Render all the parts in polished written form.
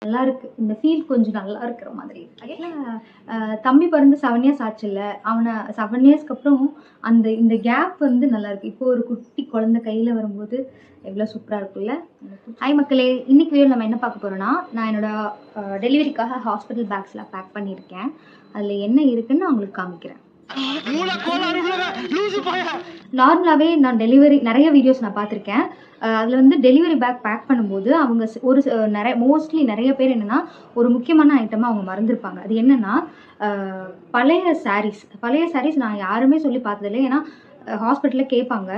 நல்லா இருக்கு. இந்த ஃபீல் கொஞ்சம் நல்லா இருக்கிற மாதிரி இருக்கு. தம்பி பிறந்து 7 இயர்ஸ் ஆச்சுல்ல, அவனை 7 இயர்ஸ்க்கு அப்புறம் இந்த கேப் வந்து நல்லா இருக்கு. இப்போ ஒரு குட்டி குழந்தை கையில வரும்போது எவ்வளோ சூப்பராக இருக்குல்ல. ஹாய் மக்களே, இன்னைக்கு வீடியோ நம்ம என்ன பார்க்க போறோம்னா, நான் என்னோட டெலிவரிக்காக ஹாஸ்பிட்டல் பேக்ஸ்லாம் பேக் பண்ணியிருக்கேன். அதில் என்ன இருக்குன்னு நான் உங்களுக்கு காமிக்கிறேன். நார்மலாகவே நான் டெலிவரி நிறைய வீடியோஸ் நான் பார்த்துருக்கேன். அதில் வந்து டெலிவரி பேக் பேக் பண்ணும்போது அவங்க மோஸ்ட்லி நிறைய பேர் என்னென்னா ஒரு முக்கியமான ஐட்டமாக அவங்க மறந்துருப்பாங்க. அது என்னென்னா பழைய சாரீஸ் நான் யாருமே சொல்லி பார்த்ததில்லை. ஏன்னா ஹாஸ்பிட்டலில் கேட்பாங்க,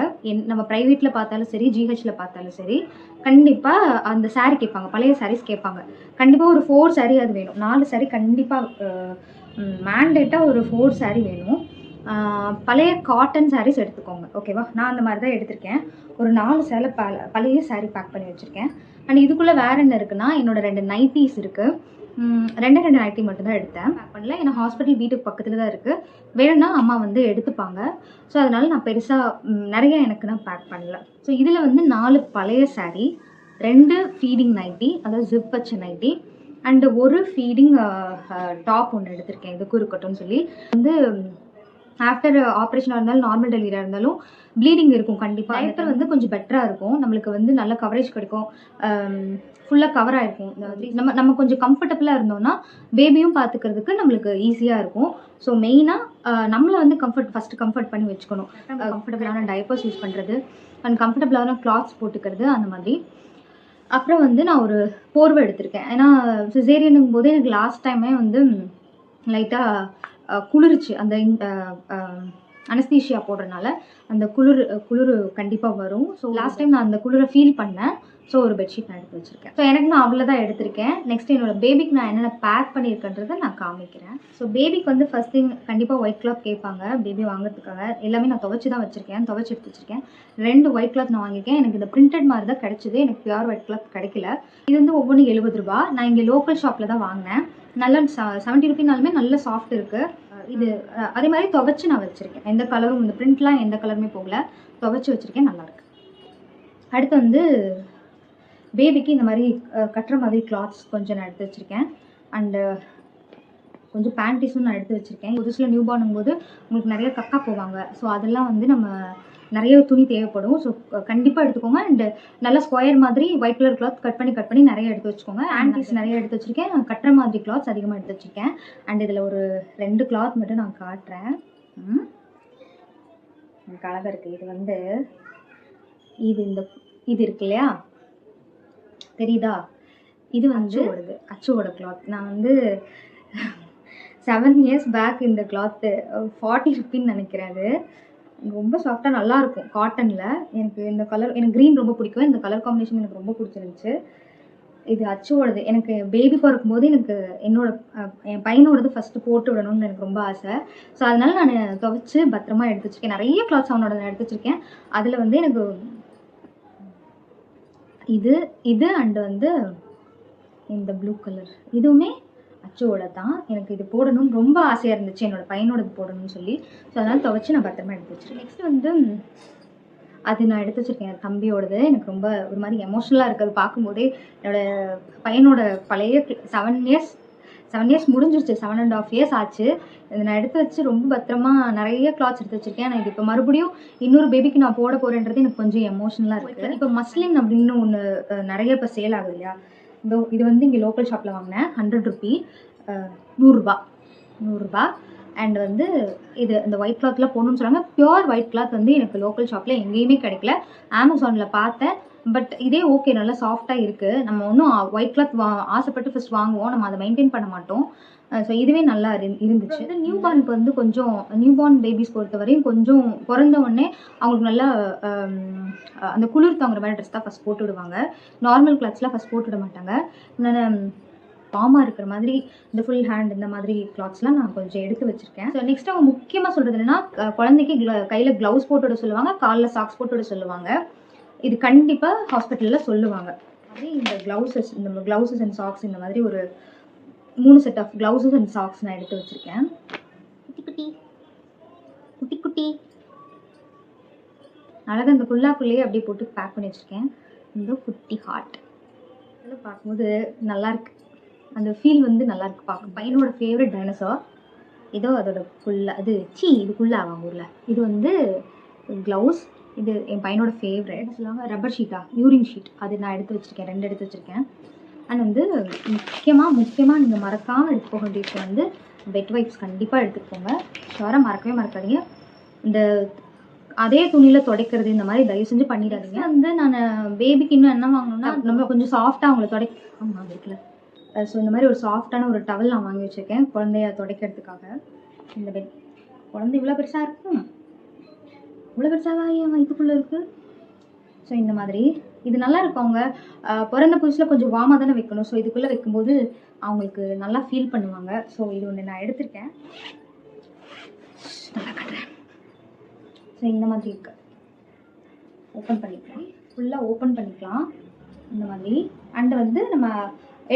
நம்ம ப்ரைவேட்டில் பார்த்தாலும் சரி, ஜிஹெச்சில் பார்த்தாலும் சரி, கண்டிப்பாக அந்த சாரீ கேட்பாங்க, பழைய சாரீஸ் கேட்பாங்க. கண்டிப்பாக ஒரு 4 சாரீ அது வேணும். 4 சாரீ கண்டிப்பாக மேண்டேட்டாக ஒரு 4 சாரீ வேணும். பழைய காட்டன் சாரீஸ் எடுத்துக்கோங்க, ஓகேவா? நான் அந்த மாதிரி தான் எடுத்திருக்கேன். ஒரு 4 சேலை பழைய சாரீ பேக் பண்ணி வச்சுருக்கேன். அண்ட் இதுக்குள்ளே வேறு என்ன இருக்குன்னா, என்னோட 2 நைட்டிஸ் இருக்குது. 2 நைட்டி மட்டும்தான் எடுத்தேன், பேக் பண்ணல. ஏன்னா ஹாஸ்பிட்டல் வீட்டுக்கு பக்கத்தில் தான் இருக்குது. வேணும்னா அம்மா வந்து எடுத்துப்பாங்க. ஸோ அதனால் நான் பெருசாக நிறைய எனக்கு நான் பேக் பண்ணல. ஸோ இதில் வந்து 4 பழைய சாரீ, 2 ஃபீடிங் நைட்டி, அதாவது ஜிப் வச்ச நைட்டி, அண்டு ஒரு ஃபீடிங் டாப் ஒன்று எடுத்திருக்கேன். இதுக்கும் இருக்கட்டும்னு சொல்லி. வந்து ஆஃப்டர் ஆப்ரேஷனாக இருந்தாலும் நார்மல் டெலிவரியாக இருந்தாலும் ப்ளீடிங் இருக்கும் கண்டிப்பாக. டைப்பர் வந்து கொஞ்சம் பெட்டராக இருக்கும், நம்மளுக்கு வந்து நல்ல கவரேஜ் கிடைக்கும், ஃபுல்லாக கவர் ஆகிருக்கும். நம்ம கொஞ்சம் கம்ஃபர்டபுளாக இருந்தோம்னா பேபியும் பார்த்துக்கிறதுக்கு நம்மளுக்கு ஈஸியாக இருக்கும். ஸோ மெயினாக நம்மளை வந்து ஃபஸ்ட்டு கம்ஃபர்ட் பண்ணி வச்சுக்கணும். கம்ஃபர்டபுளான டைப்பர்ஸ் யூஸ் பண்ணுறது அண்ட் கம்ஃபர்டபுளான கிளாத்ஸ் போட்டுக்கிறது, அந்த மாதிரி. அப்புறம் வந்து நான் ஒரு போர்வை எடுத்திருக்கேன். ஏன்னா சிசேரியனுங்கும் போது எனக்கு லாஸ்ட் டைமே வந்து லைட்டாக குளிர்ச்சி. அந்த அனஸ்தீஷியா போடுறதுனால அந்த குளிர் கண்டிப்பாக வரும். ஸோ லாஸ்ட் டைம் நான் அந்த குளிரை ஃபீல் பண்ணேன். ஸோ ஒரு பெட்ஷீட் நான் எடுத்து வச்சுருக்கேன். ஸோ எனக்கு நான் அவ்வளோதான் எடுத்திருக்கேன். நெக்ஸ்ட் என்னோட பேபிக்கு நான் என்னென்ன பேக் பண்ணியிருக்கேன்றதை நான் காமிக்கிறேன். ஸோ பேபிக்கு வந்து ஃபர்ஸ்ட் திங் கண்டிப்பாக ஒயிட் கிளாத் கேட்பாங்க பேபி வாங்குறதுக்காக. எல்லாமே நான் துவைச்சி தான் வச்சுருக்கேன், துவைச்சி எடுத்து வச்சுருக்கேன். 2 ஒயிட் கிளாத் நான் வாங்கியிருக்கேன். எனக்கு இந்த பிரிண்டட் மாதிரி தான் கிடச்சிது, எனக்கு பியூர் ஒயிட் கிளாத் கிடைக்கல. இது வந்து ஒவ்வொன்றும் 70 ரூபா. நான் இங்கே லோக்கல் ஷாப்பில் தான் வாங்கினேன். நல்லா 70 ரூபாய்னாலுமே நல்ல சாஃப்ட் இருக்குது. இது அதே மாதிரி துவைச்சி நான் வச்சுருக்கேன். எந்த கலரும், இந்த பிரிண்ட்லாம் எந்த கலருமே போகல, துவைச்சி வச்சுருக்கேன், நல்லாயிருக்கு. அடுத்து வந்து பேபிக்கு இந்த மாதிரி கட்டுற மாதிரி கிளாத்ஸ் கொஞ்சம் நான் எடுத்து வச்சுருக்கேன். அண்டு கொஞ்சம் பேண்டிஸும் நான் எடுத்து வச்சுருக்கேன். புதுசில் நியூ பார்னும் போது உங்களுக்கு நிறைய கக்கா போவாங்க. ஸோ அதெல்லாம் வந்து நம்ம நிறைய துணி தேவைப்படும். ஸோ கண்டிப்பாக எடுத்துக்கோங்க. அண்டு நல்லா ஸ்கொயர் மாதிரி ஒயிட் கலர் கிளாத் கட் பண்ணி நிறைய எடுத்து வச்சுக்கோங்க. ஆன்டிஸ் நிறைய எடுத்து வச்சுருக்கேன். நான் கட்டுற மாதிரி கிளாத்ஸ் அதிகமாக எடுத்து வச்சுருக்கேன். அண்ட் இதில் ஒரு 2 கிளாத் மட்டும் நான் காட்டுறேன். எனக்கு அழகாக இருக்குது. இது வந்து இது இருக்கு இல்லையா, தெரியுதா? இது வந்து அச்சோட கிளாத். நான் வந்து 7 இயர்ஸ் பேக் இந்த கிளாத்து 40 ருப்பின்னு நினைக்கிறேன். அது ரொம்ப சாஃப்டாக நல்லாயிருக்கும் காட்டனில். எனக்கு இந்த கலர், எனக்கு க்ரீன் ரொம்ப பிடிக்கும். இந்த கலர் காம்பினேஷன் எனக்கு ரொம்ப பிடிச்சிருந்துச்சு. இது அச்சோடது. எனக்கு பேபி பிறக்கும் போது எனக்கு என் பையனோடது ஃபஸ்ட்டு போட்டு விடணும்னு எனக்கு ரொம்ப ஆசை. ஸோ அதனால் நான் துவைச்சி பத்திரமா எடுத்து வச்சுருக்கேன். நிறைய கிளாத்ஸ் அவனோட நான் எடுத்து வச்சுருக்கேன். அதில் வந்து எனக்கு இது அண்டு வந்து இந்த ப்ளூ கலர் இதுவுமே அச்சோட தான். எனக்கு இது போடணும்னு ரொம்ப ஆசையாக இருந்துச்சு, என்னோட பையனோடது போடணும்னு சொல்லி. ஸோ அதனால் துவைச்சி நான் பத்திரமா எடுத்து வச்சுருக்கேன். நெக்ஸ்ட் வந்து அது நான் எடுத்து வச்சுருக்கேன், தம்பியோடது. எனக்கு ரொம்ப ஒரு மாதிரி எமோஷ்னலாக இருக்குது பார்க்கும்போதே. என்னோடய பையனோட பழைய 7 இயர்ஸ் முடிஞ்சிருச்சு, 7.5 இயர்ஸ் ஆச்சு. இதை நான் எடுத்து வச்சு ரொம்ப பத்திரமா நிறைய கிளாத்ஸ் எடுத்து வச்சுருக்கேன். நான் இது இப்போ மறுபடியும் இன்னொரு பேபிக்கு நான் போட போகிறேன்றது எனக்கு கொஞ்சம் எமோஷ்னலாக இருக்குது. இப்போ மஸ்லின் அப்படின்னு ஒன்று நிறைய இப்போ சேல் ஆகுது இல்லையா, இது வந்து இங்கே லோக்கல் ஷாப்பில் வாங்கினேன். 100 ருபி, 100 ரூபா. அண்ட் வந்து இது இந்த ஒயிட் கிளாத்லாம் போடணும்னு சொன்னாங்க. பியூர் ஒயிட் கிளாத் வந்து எனக்கு லோக்கல் ஷாப்பில் எங்கேயுமே கிடைக்கல. அமேசானில் பார்த்தேன், பட் இதே ஓகே, நல்லா சாஃப்டாக இருக்குது. நம்ம ஒன்றும் ஒயிட் கிளாத் ஆசைப்பட்டு ஃபஸ்ட் வாங்குவோம், நம்ம அதை மெயின்டைன் பண்ண மாட்டோம். ஸோ இதுவே நல்லா இருந்துச்சு. நியூ பார்னுக்கு வந்து கொஞ்சம் நியூ பார்ன் பேபிஸ் பொறுத்த வரையும் கொஞ்சம் பிறந்த உடனே அவங்களுக்கு நல்லா அந்த குளிர் தாங்குற மாதிரி ட்ரெஸ் தான் ஃபஸ்ட் போட்டு விடுவாங்க. நார்மல் கிளாத்ஸ்லாம் ஃபஸ்ட் போட்டு விட மாட்டாங்க. நான் பாமாக இருக்கிற மாதிரி இந்த ஃபுல் ஹேண்ட் இந்த மாதிரி கிளாத்ஸ்லாம் நான் கொஞ்சம் எடுத்து வச்சுருக்கேன். ஸோ நெக்ஸ்ட் அவங்க முக்கியமாக சொல்கிறது என்னென்னா, குழந்தைக்கு கையில் க்ளவுஸ் போட்டு விட சொல்லுவாங்க, காலில் சாக்ஸ் போட்டு விட சொல்லுவாங்க. இது கண்டிப்பாக ஹாஸ்பிட்டலில் சொல்லுவாங்க. அதே இந்த க்ளவுஸஸ் அண்ட் சாக்ஸ், இந்த மாதிரி ஒரு 3 செட் ஆஃப் க்ளவுஸஸ் அண்ட் சாக்ஸ் நான் எடுத்து வச்சுருக்கேன். குட்டி அழகாக இந்த குள்ளாக்குள்ளேயே அப்படியே போட்டு பேக் பண்ணி வச்சுருக்கேன். இந்த குட்டி ஹார்ட் அதெல்லாம் பார்க்கும்போது நல்லாயிருக்கு. அந்த ஃபீல் வந்து நல்லா இருக்கு பார்க்க. பையனோட ஃபேவரட் டைனோசார் ஏதோ அதோட குள்ள அது இது குள்ள அவங்க ஊரில். இது வந்து க்ளவுஸ். இது என் பையனோட ஃபேவரட். சொல்லுவாங்க ரப்பர் ஷீட்டா, யூரின் ஷீட், அது நான் எடுத்து வச்சுருக்கேன், 2 எடுத்து வச்சுருக்கேன். அண்ட் வந்து முக்கியமாக நீங்கள் மறக்காமல் எடுத்து போக வேண்டிய விஷயம் வந்து பெட் வைப்ஸ் கண்டிப்பாக எடுத்துகிட்டு போங்க. ஷுவராக மறக்கவே மறக்காதீங்க. இந்த அதே துணியில் துடைக்கிறது இந்த மாதிரி தயவு செஞ்சு பண்ணிடாதீங்க. வந்து நான் பேபிக்கு இன்னும் என்ன வாங்கணும்னா நம்ம கொஞ்சம் சாஃப்டாக அவங்கள ஆமாம் இருக்குல்ல. ஸோ இந்த மாதிரி ஒரு சாஃப்டான ஒரு டவல் நான் வாங்கி வச்சுருக்கேன் குழந்தைய துடைக்கிறதுக்காக. இந்த பெட் குழந்தை இவ்வளோ பெருசாக இருக்கும், இவ்வளோ பெருசாக என் வயிற்றுக்குள்ளே இருக்குது. ஸோ இந்த மாதிரி இது நல்லா இருக்கும். அவங்க பிறந்த புதுசில் கொஞ்சம் வார்மாக தானே வைக்கணும். ஸோ இதுக்குள்ளே வைக்கும்போது அவங்களுக்கு நல்லா ஃபீல் பண்ணுவாங்க. ஸோ இது ஒன்று நான் எடுத்திருக்கேன், நல்லா காட்டுறேன். ஸோ இந்த மாதிரி இருக்கு, ஓப்பன் பண்ணிக்கலாம், ஃபுல்லாக ஓப்பன் பண்ணிக்கலாம் இந்த மாதிரி. அண்ட் வந்து நம்ம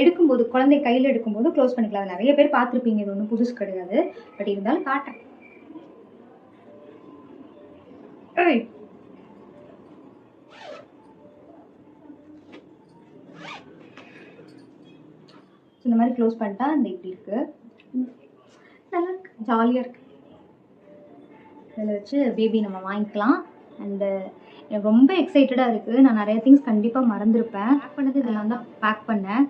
எடுக்கும்போது குழந்தை கையில் எடுக்கும்போது க்ளோஸ் பண்ணிக்கலாம். அது நிறைய பேர் பார்த்துருப்பீங்க, இது ஒன்றும் புதுசு கிடையாது. பட் இருந்தாலும் காட்டுறேன். இந்த மாதிரி க்ளோஸ் பண்ணிட்டா இந்த இப்படி இருக்கு, நல்லா இருக்கு, ஜாலியாக இருக்கு. இதில் வச்சு பேபி நம்ம வாங்கிக்கலாம். அண்டு எனக்கு ரொம்ப எக்ஸைட்டடாக இருக்குது. நான் நிறைய திங்ஸ் கண்டிப்பாக மறந்துருப்பேன். பேக் பண்ணது இதெல்லாம் தான் பேக் பண்ணேன்.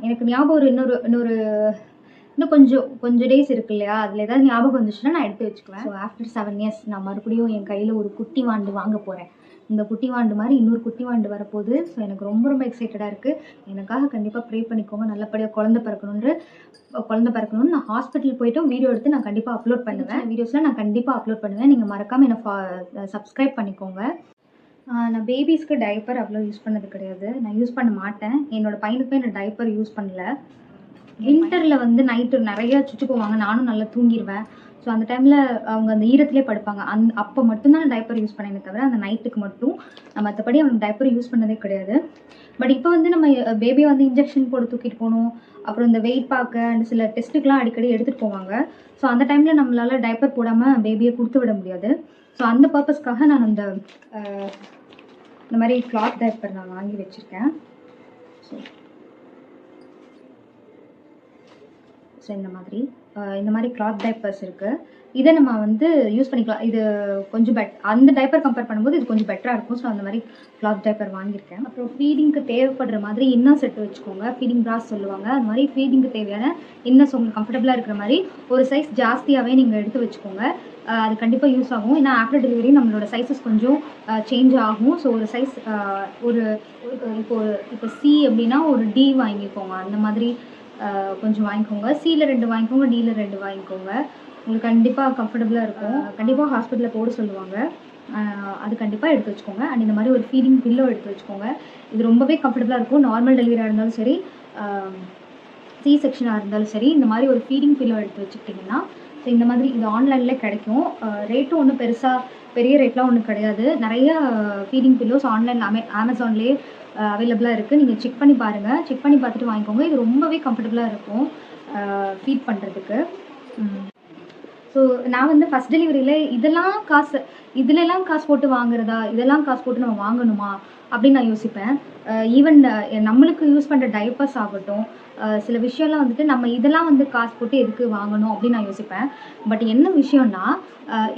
எனக்கு ஞாபகம் ஒரு இன்னும் கொஞ்சம் டேஸ் இருக்கு இல்லையா, அதில் ஏதாவது ஞாபகம் வந்துச்சுன்னா நான் எடுத்து வச்சுக்குவேன். ஸோ ஆஃப்டர் 7 இயர்ஸ் நான் மறுபடியும் என் கையில் ஒரு குட்டி வாண்டு வாங்க போகிறேன். இந்த குட்டி வாண்டு மாதிரி இன்னொரு குட்டி வாண்டு வரப்போகுது. ஸோ எனக்கு ரொம்ப எக்ஸைட்டடாக இருக்குது. எனக்காக கண்டிப்பாக ப்ரே பண்ணிக்கோங்க, நல்லபடியாக குழந்தை பிறக்கணும்னு. நான் ஹாஸ்பிட்டல் போய்ட்டு வீடியோ எடுத்து நான் கண்டிப்பாக அப்லோட் பண்ணுவேன். வீடியோஸில் நான் கண்டிப்பாக அப்லோட் பண்ணுவேன். நீங்கள் மறக்காமல் என்னை சப்ஸ்கிரைப் பண்ணிக்கோங்க. நான் பேபிஸ்க்கு டைப்பர் அவ்வளோ யூஸ் பண்ணது கிடையாது, நான் யூஸ் பண்ண மாட்டேன். என்னோடய பையனுக்கும் நான் டைப்பர் யூஸ் பண்ணல. வின்டரில் வந்து நைட்டு நிறையா சுற்றி போவாங்க, நானும் நல்லா தூங்கிடுவேன். ஸோ அந்த டைமில் அவங்க அந்த ஈரத்துலேயே படுப்பாங்க. அப்போ மட்டும்தான் நான் டைப்பர் யூஸ் பண்ணேனே தவிர அந்த நைட்டுக்கு மட்டும். மற்றபடி அவங்க டைப்பர் யூஸ் பண்ணதே கிடையாது. பட் இப்போ வந்து நம்ம பேபியை வந்து இன்ஜெக்ஷன் போட்டு தூக்கிட்டு போகணும், அப்புறம் இந்த வெயிட் பார்க்க அண்ட் சில டெஸ்ட்டுக்கெலாம் அடிக்கடி எடுத்துகிட்டு போவாங்க. ஸோ அந்த டைமில் நம்மளால் டைப்பர் போடாமல் பேபியை கொடுத்து விட முடியாது. ஸோ அந்த பர்பஸ்க்காக நான் இந்த மாதிரி கிளாத் டைப்பர் நான் வாங்கி வச்சுருக்கேன். ஸோ இந்த மாதிரி கிளாத் டைப்பர்ஸ் இருக்குது. இதை நம்ம வந்து யூஸ் பண்ணிக்கலாம். இது கொஞ்சம் அந்த டைப்பர் கம்பேர் பண்ணும்போது இது கொஞ்சம் பெட்டராக இருக்கும். ஸோ அந்த மாதிரி கிளாத் டைப்பர் வாங்கியிருக்கேன். அப்புறம் ஃபீடிங்க்கு தேவைப்படுற மாதிரி இன்னர் செட்டு வச்சுக்கோங்க. ஃபீடிங் ப்ராஸ் சொல்லுவாங்க. அந்த மாதிரி ஃபீடிங்க்கு தேவையான இன்னர்ஸ் உங்களுக்கு கம்ஃபர்டபுளாக இருக்கிற மாதிரி ஒரு சைஸ் ஜாஸ்தியாகவே நீங்கள் எடுத்து வச்சுக்கோங்க. அது கண்டிப்பாக யூஸ் ஆகும். ஏன்னா ஆஃப்டர் டெலிவரி நம்மளோட சைஸஸ் கொஞ்சம் சேஞ்ச் ஆகும். ஸோ ஒரு சைஸ் இப்போ சி அப்படின்னா ஒரு டி வாங்கிக்கோங்க. அந்த மாதிரி கொஞ்சம் வாங்கிக்கோங்க. சியில் 2 வாங்கிக்கோங்க, டியில் 2 வாங்கிக்கோங்க. உங்களுக்கு கண்டிப்பாக கம்ஃபர்டபுளாக இருக்கும். கண்டிப்பாக ஹாஸ்பிட்டலில் போட சொல்லுவாங்க, அது கண்டிப்பாக எடுத்து வச்சுக்கோங்க. அண்ட் இந்த மாதிரி ஒரு ஃபீடிங் பில்லோ எடுத்து வச்சுக்கோங்க. இது ரொம்பவே கம்ஃபர்டபுளாக இருக்கும். நார்மல் டெலிவரியாக இருந்தாலும் சரி, சி செக்ஷனாக இருந்தாலும் சரி, இந்த மாதிரி ஒரு ஃபீடிங் பில்லோ எடுத்து வச்சுக்கிட்டிங்கன்னா, ஸோ இந்த மாதிரி இது ஆன்லைனில் கிடைக்கும். ரேட்டும் ஒன்றும் பெரிய ரேட்லாம் ஒன்றும் கிடையாது. நிறைய ஃபீடிங் பில்லோஸ் ஆன்லைனில் அமேசான்லேயே அவைலபிளாக இருக்குது. நீங்கள் செக் பண்ணி பாருங்கள். செக் பண்ணி பார்த்துட்டு வாங்கிக்கோங்க. இது ரொம்பவே கம்ஃபர்டபுளாக இருக்கும் ஃபீட் பண்ணுறதுக்கு. ஸோ நான் வந்து ஃபஸ்ட் டெலிவரியில் இதிலெல்லாம் காசு போட்டு வாங்குறதா, இதெல்லாம் காசு போட்டு நம்ம வாங்கணுமா அப்படின்னு நான் யோசிப்பேன். ஈவன் நம்மளுக்கு யூஸ் பண்ணுற டைப்பர்ஸ் ஆகட்டும், சில விஷயம்லாம் வந்துட்டு நம்ம இதெல்லாம் வந்து காசு போட்டு எதுக்கு வாங்கணும் அப்படின்னு நான் யோசிப்பேன். பட் என்ன விஷயம்னா,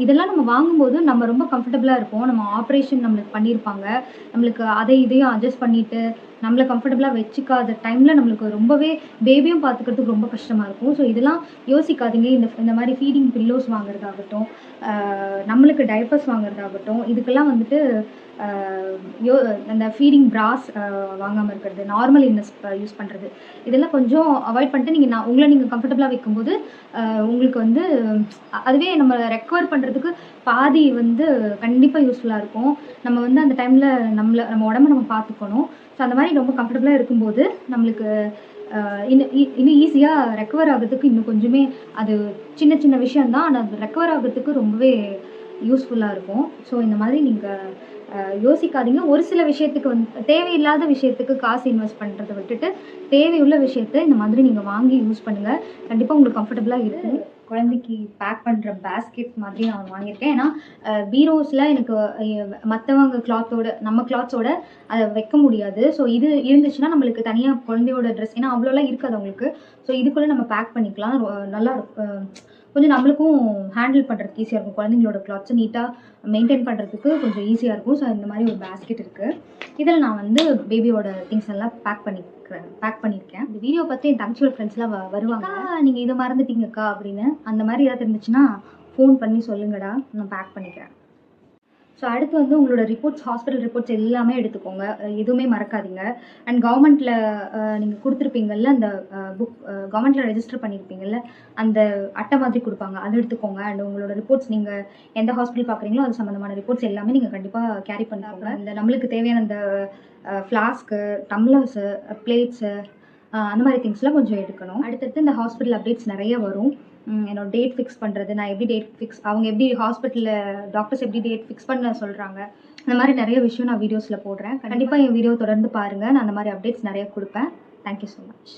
இதெல்லாம் நம்ம வாங்கும்போது நம்ம ரொம்ப கம்ஃபர்டபுளாக இருப்போம். நம்ம ஆப்ரேஷன் நம்மளுக்கு பண்ணியிருப்பாங்க, நம்மளுக்கு இதையும் அட்ஜஸ்ட் பண்ணிவிட்டு நம்மளை கம்ஃபர்டபுளாக வச்சுக்காத டைமில் நம்மளுக்கு ரொம்பவே பேபியும் பார்த்துக்கிறதுக்கு ரொம்ப கஷ்டமாக இருக்கும். ஸோ இதெல்லாம் யோசிக்காதீங்க. இந்த மாதிரி ஃபீடிங் பில்லோஸ் வாங்குறதாகட்டும், நம்மளுக்கு டைப்பர்ஸ் வாங்குறதாகட்டும், இதுக்கெல்லாம் வந்துட்டு அந்த ஃபீடிங் ப்ராஸ் வாங்காமல் இருக்கிறது, நார்மல் இன்னஸ் யூஸ் பண்ணுறது, இதெல்லாம் கொஞ்சம் அவாய்ட் பண்ணிட்டு உங்களை நீங்கள் கம்ஃபர்டபுளாக வைக்கும்போது உங்களுக்கு வந்து அதுவே நம்ம ரெக்கவர் பண்ணுறதுக்கு பாதி வந்து கண்டிப்பாக யூஸ்ஃபுல்லாக இருக்கும். நம்ம வந்து அந்த டைமில் நம்ம உடம்பை நம்ம பார்த்துக்கணும். ஸோ அந்த மாதிரி ரொம்ப கம்ஃபர்டபுளாக இருக்கும்போது நம்மளுக்கு இன்னும் ஈஸியாக ரெக்கவர் ஆகிறதுக்கு இன்னும் கொஞ்சமே அது சின்ன விஷயந்தான், ஆனால் அது ரெக்கவர் ஆகிறதுக்கு ரொம்பவே யூஸ்ஃபுல்லாக இருக்கும். ஸோ இந்த மாதிரி நீங்கள் யோசிக்காதீங்க. ஒரு சில விஷயத்துக்கு தேவையில்லாத விஷயத்துக்கு காசு இன்வெஸ்ட் பண்ணுறதை விட்டுட்டு தேவையுள்ள விஷயத்த இந்த மாதிரி நீங்கள் வாங்கி யூஸ் பண்ணுங்கள். கண்டிப்பாக உங்களுக்கு கம்ஃபர்டபுளாக இருக்கும். குழந்தைக்கு பேக் பண்ணுற பேஸ்கெட் மாதிரி நான் வாங்கியிருக்கேன். ஏன்னா பீரோஸில் எனக்கு மற்றவங்க கிளாத்தோட நம்ம கிளாத்ஸோட அதை வைக்க முடியாது. ஸோ இது இருந்துச்சுன்னா நம்மளுக்கு தனியாக குழந்தையோட ட்ரெஸ், ஏன்னா அவ்வளோலாம் இருக்காது அவங்களுக்கு. ஸோ இதுக்குள்ளே நம்ம பேக் பண்ணிக்கலாம். நல்லா கொஞ்சம் நம்மளுக்கும் ஹேண்டில் பண்ணுறதுக்கு ஈஸியாக இருக்கும். குழந்தைங்களோட கிளாத்ஸை நீட்டாக மெயின்டைன் பண்ணுறதுக்கு கொஞ்சம் ஈஸியாக இருக்கும். ஸோ இந்த மாதிரி ஒரு பேஸ்கெட் இருக்குது. இதில் நான் வந்து பேபியோட திங்ஸ் எல்லாம் பேக் பண்ணியிருக்கேன். இந்த வீடியோ பார்த்து என் தங்கச்சியோட ஃப்ரெண்ட்ஸ்லாம் வருவாங்க, நீங்கள் இதை மறந்துட்டீங்கக்கா அப்படின்னு. அந்த மாதிரி ஏதாவது இருந்துச்சுன்னா ஃபோன் பண்ணி சொல்லுங்கடா, நான் பேக் பண்ணிக்கிறேன். ஸோ அடுத்து வந்து உங்களோட ரிப்போர்ட்ஸ், ஹாஸ்பிட்டல் ரிப்போர்ட்ஸ் எல்லாமே எடுத்துக்கோங்க. எதுவுமே மறக்காதீங்க. அண்ட் கவர்மெண்ட்டில் நீங்கள் கொடுத்துருப்பீங்கள்ல அந்த புக், கவர்மெண்ட்டில் ரெஜிஸ்டர் பண்ணியிருப்பீங்கள்ல அந்த அட்டை மாதிரி கொடுப்பாங்க, அதை எடுத்துக்கோங்க. அண்ட் உங்களோட ரிப்போர்ட்ஸ் நீங்கள் எந்த ஹாஸ்பிட்டல் பார்க்குறீங்களோ அது சம்மந்தமான ரிப்போர்ட்ஸ் எல்லாமே நீங்கள் கண்டிப்பாக கேரி பண்ணிக்கோங்க. இந்த நம்மளுக்கு தேவையான அந்த ஃப்ளாஸ்க்கு, டம்ளர்ஸு, பிளேட்ஸு, அந்த மாதிரி திங்ஸ்லாம் கொஞ்சம் எடுக்கணும். அடுத்தடுத்து இந்த ஹாஸ்பிட்டல் அப்டேட்ஸ் நிறைய வரும். என்னோட டேட் ஃபிக்ஸ் பண்ணுறது, நான் எப்படி டேட் ஃபிக்ஸ், அவங்க எப்படி ஹாஸ்பிட்டலில் டாக்டர்ஸ் எப்படி டேட் ஃபிக்ஸ் பண்ண சொல்கிறாங்க, அந்த மாதிரி நிறைய விஷயம் நான் வீடியோஸில் போடுறேன். கண்டிப்பாக என் வீடியோ தொடர்ந்து பாருங்கள். நான் அந்த மாதிரி அப்டேட்ஸ் நிறைய கொடுப்பேன். Thank you so much.